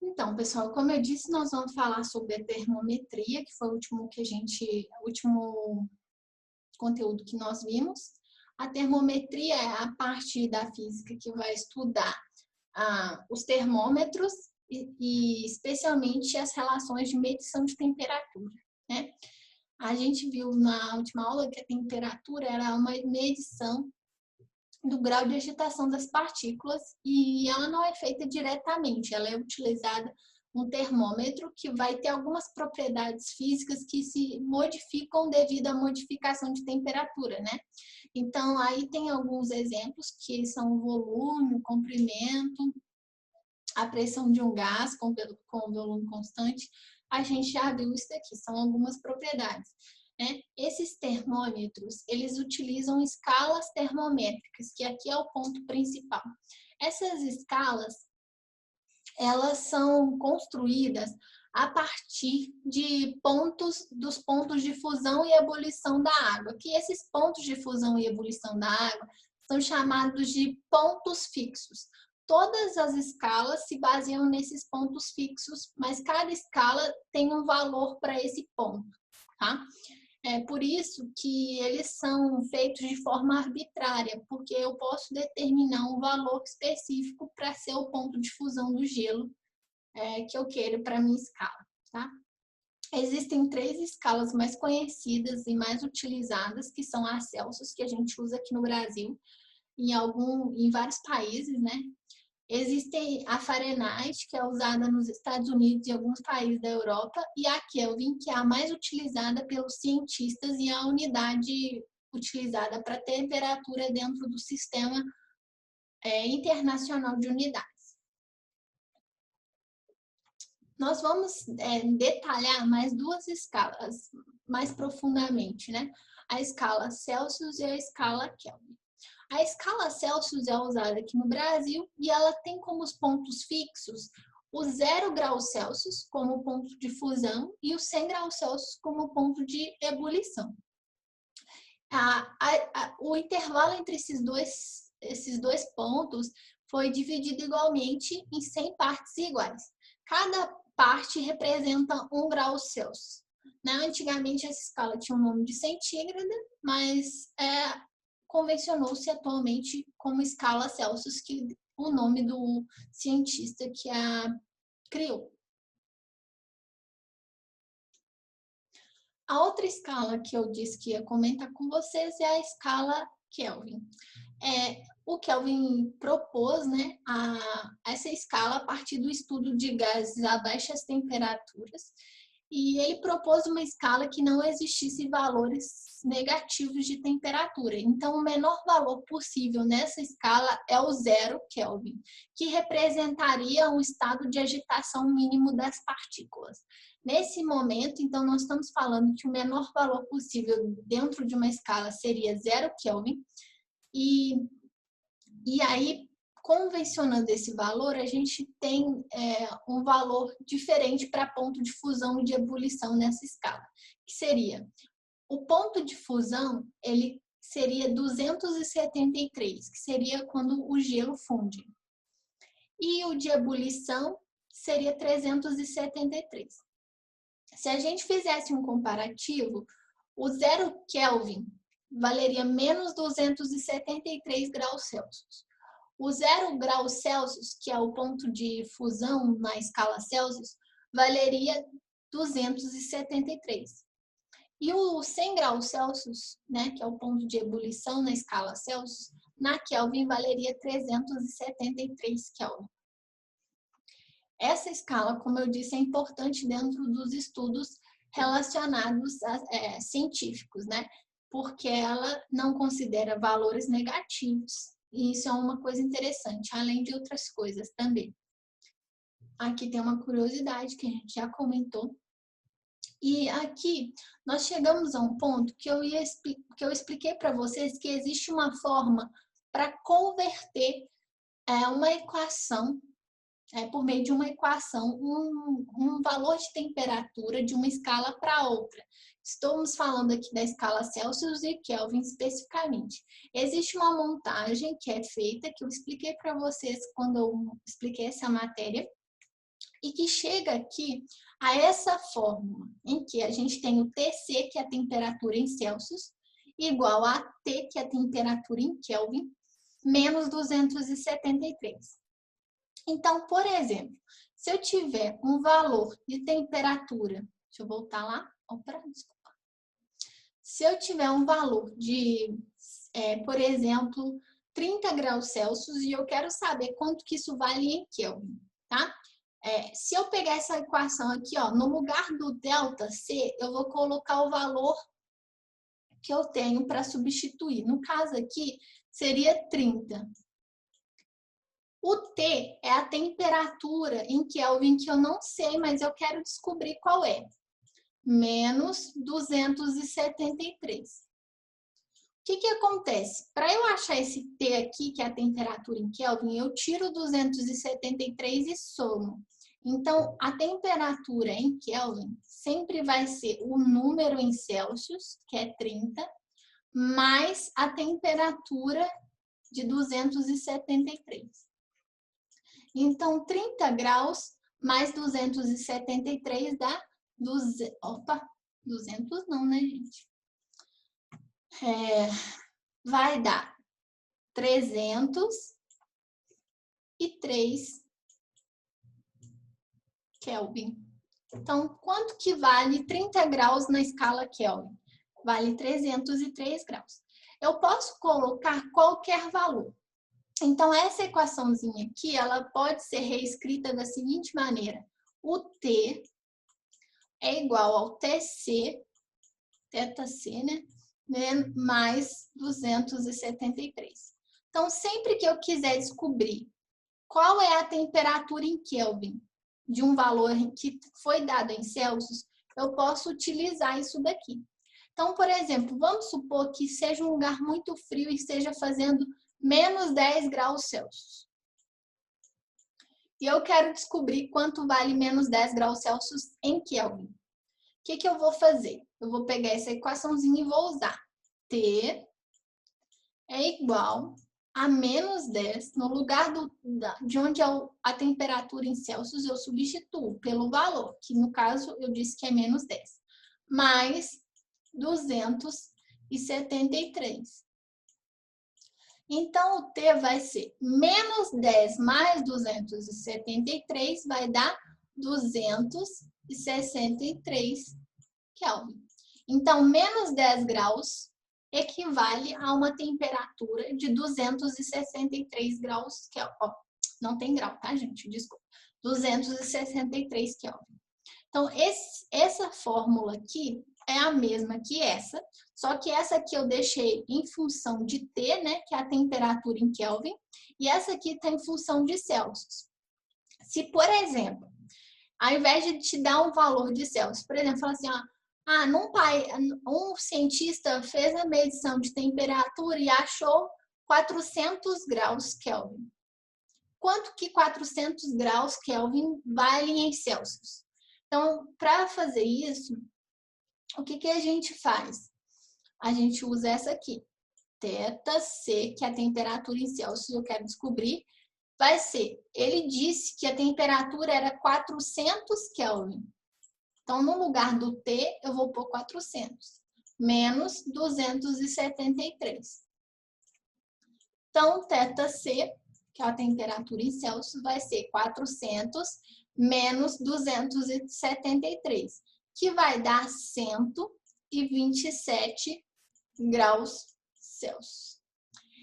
Então, pessoal, como eu disse, nós vamos falar sobre a termometria, que foi o último conteúdo que nós vimos. A termometria é a parte da física que vai estudar os termômetros e especialmente as relações de medição de temperatura, né? A gente viu na última aula que a temperatura era uma medição do grau de agitação das partículas e ela não é feita diretamente, ela é utilizada um termômetro que vai ter algumas propriedades físicas que se modificam devido à modificação de temperatura, né? Então, aí tem alguns exemplos que são o volume, o comprimento, a pressão de um gás com volume constante. A gente já viu isso aqui, são algumas propriedades. Né? Esses termômetros, eles utilizam escalas termométricas, que aqui é o ponto principal. Essas escalas, elas são construídas a partir dos pontos de fusão e ebulição da água, que esses pontos de fusão e ebulição da água são chamados de pontos fixos. Todas as escalas se baseiam nesses pontos fixos, mas cada escala tem um valor para esse ponto, tá? É por isso que eles são feitos de forma arbitrária, porque eu posso determinar um valor específico para ser o ponto de fusão do gelo que eu queiro para a minha escala, tá? Existem 3 escalas mais conhecidas e mais utilizadas, que são as Celsius, que a gente usa aqui no Brasil, em vários países, né? Existe a Fahrenheit, que é usada nos Estados Unidos e alguns países da Europa, e a Kelvin, que é a mais utilizada pelos cientistas e a unidade utilizada para temperatura dentro do sistema internacional de unidades. Nós vamos detalhar mais 2 escalas mais profundamente, né? A escala Celsius e a escala Kelvin. A escala Celsius é usada aqui no Brasil e ela tem como os pontos fixos o 0 graus Celsius como ponto de fusão e o 100 graus Celsius como ponto de ebulição. O intervalo entre esses dois pontos foi dividido igualmente em 100 partes iguais. Cada parte representa 1 grau Celsius. Antigamente essa escala tinha o nome de centígrada, mas convencionou-se atualmente como escala Celsius, que o nome do cientista que a criou. A outra escala que eu disse que ia comentar com vocês é a escala Kelvin. O Kelvin propôs, né, essa escala a partir do estudo de gases a baixas temperaturas, e ele propôs uma escala que não existisse valores negativos de temperatura. Então, o menor valor possível nessa escala é o 0 Kelvin, que representaria um estado de agitação mínimo das partículas. Nesse momento, então, nós estamos falando que o menor valor possível dentro de uma escala seria 0 Kelvin, e aí, convencionando esse valor, a gente tem um valor diferente para ponto de fusão e de ebulição nessa escala, que seria, o ponto de fusão, ele seria 273, que seria quando o gelo funde. E o de ebulição seria 373. Se a gente fizesse um comparativo, o 0 Kelvin valeria menos 273 graus Celsius. O 0 graus Celsius, que é o ponto de fusão na escala Celsius, valeria 273. E o 100 graus Celsius, né, que é o ponto de ebulição na escala Celsius, na Kelvin valeria 373 Kelvin. Essa escala, como eu disse, é importante dentro dos estudos relacionados a científicos, né? Porque ela não considera valores negativos. E isso é uma coisa interessante, além de outras coisas também. Aqui tem uma curiosidade que a gente já comentou. E aqui nós chegamos a um ponto que eu expliquei para vocês que existe uma forma para converter uma equação por meio de uma equação, um valor de temperatura de uma escala para outra. Estamos falando aqui da escala Celsius e Kelvin especificamente. Existe uma montagem que é feita, que eu expliquei para vocês quando eu expliquei essa matéria, e que chega aqui a essa fórmula, em que a gente tem o TC, que é a temperatura em Celsius, igual a T, que é a temperatura em Kelvin, menos 273. Então, por exemplo, se eu tiver um valor de temperatura, deixa eu voltar lá, desculpa. Se eu tiver um valor de, por exemplo, 30 graus Celsius e eu quero saber quanto que isso vale em Kelvin, tá? Se eu pegar essa equação aqui, ó, no lugar do ΔC, eu vou colocar o valor que eu tenho para substituir. No caso aqui, seria 30. O T é a temperatura em Kelvin que eu não sei, mas eu quero descobrir qual é. Menos 273. O que acontece? Para eu achar esse T aqui, que é a temperatura em Kelvin, eu tiro 273 e somo. Então, a temperatura em Kelvin sempre vai ser o número em Celsius, que é 30, mais a temperatura de 273. Então, 30 graus mais 273 dá 200 não, né, gente? Vai dar 303 Kelvin. Então, quanto que vale 30 graus na escala Kelvin? Vale 303 graus. Eu posso colocar qualquer valor. Então, essa equaçãozinha aqui, ela pode ser reescrita da seguinte maneira. O T é igual ao TC, θc, né? Mais 273. Então, sempre que eu quiser descobrir qual é a temperatura em Kelvin de um valor que foi dado em Celsius, eu posso utilizar isso daqui. Então, por exemplo, vamos supor que seja um lugar muito frio e esteja fazendo menos 10 graus Celsius. E eu quero descobrir quanto vale menos 10 graus Celsius em Kelvin. O que eu vou fazer? Eu vou pegar essa equaçãozinha e vou usar. T é igual a menos 10. No lugar de onde é a temperatura em Celsius, eu substituo pelo valor, que no caso eu disse que é menos 10. Mais 273. Então, o T vai ser menos 10 mais 273, vai dar 263 Kelvin. Então, menos 10 graus equivale a uma temperatura de 263 graus Kelvin. Ó, não tem grau, tá, gente? Desculpa. 263 Kelvin. Então, essa fórmula aqui é a mesma que essa, só que essa aqui eu deixei em função de T, né, que é a temperatura em Kelvin, e essa aqui está em função de Celsius. Se, por exemplo, ao invés de te dar um valor de Celsius, por exemplo, fala assim, ó, um cientista fez a medição de temperatura e achou 400 graus Kelvin. Quanto que 400 graus Kelvin valem em Celsius? Então, para fazer isso, o que a gente faz? A gente usa essa aqui, θc, que é a temperatura em Celsius, eu quero descobrir, vai ser, ele disse que a temperatura era 400 Kelvin. Então, no lugar do T, eu vou pôr 400, menos 273. Então, θc, que é a temperatura em Celsius, vai ser 400 menos 273, que vai dar 127 graus Celsius.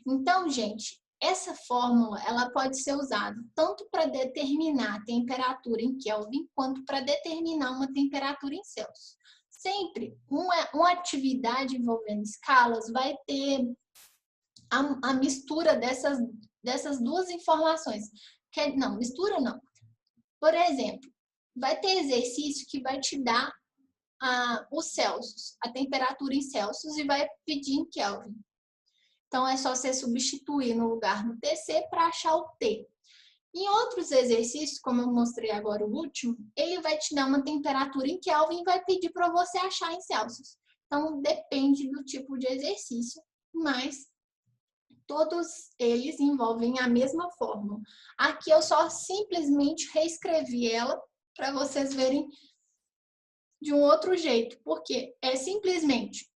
Então, gente, essa fórmula ela pode ser usada tanto para determinar a temperatura em Kelvin, quanto para determinar uma temperatura em Celsius. Sempre uma atividade envolvendo escalas vai ter a mistura dessas duas informações. Não, mistura não. Por exemplo, vai ter exercício que vai te dar os Celsius, a temperatura em Celsius, e vai pedir em Kelvin. Então, é só você substituir no lugar do TC para achar o T. Em outros exercícios, como eu mostrei agora o último, ele vai te dar uma temperatura em Kelvin e vai pedir para você achar em Celsius. Então, depende do tipo de exercício, mas todos eles envolvem a mesma fórmula. Aqui eu só simplesmente reescrevi ela para vocês verem de um outro jeito, porque é simplesmente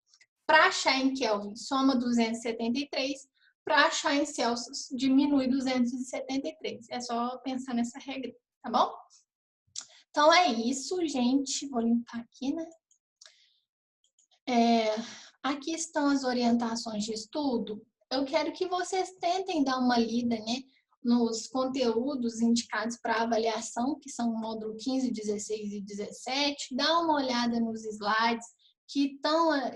para achar em Kelvin soma 273, para achar em Celsius diminui 273. É só pensar nessa regra, tá bom? Então é isso, gente. Vou limpar aqui, né? Aqui estão as orientações de estudo. Eu quero que vocês tentem dar uma lida, né, nos conteúdos indicados para avaliação, que são o módulo 15, 16 e 17. Dá uma olhada nos slides que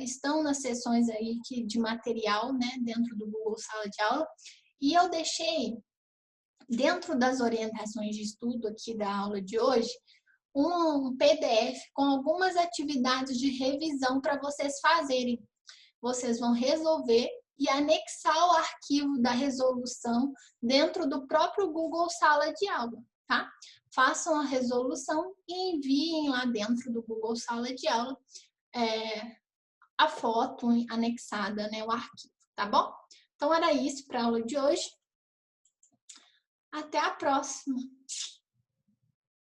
estão nas seções aí de material, né, dentro do Google Sala de Aula. E eu deixei, dentro das orientações de estudo aqui da aula de hoje, um PDF com algumas atividades de revisão para vocês fazerem. Vocês vão resolver e anexar o arquivo da resolução dentro do próprio Google Sala de Aula, tá? Façam a resolução e enviem lá dentro do Google Sala de Aula a foto anexada, né, o arquivo, tá bom? Então, era isso para a aula de hoje. Até a próxima!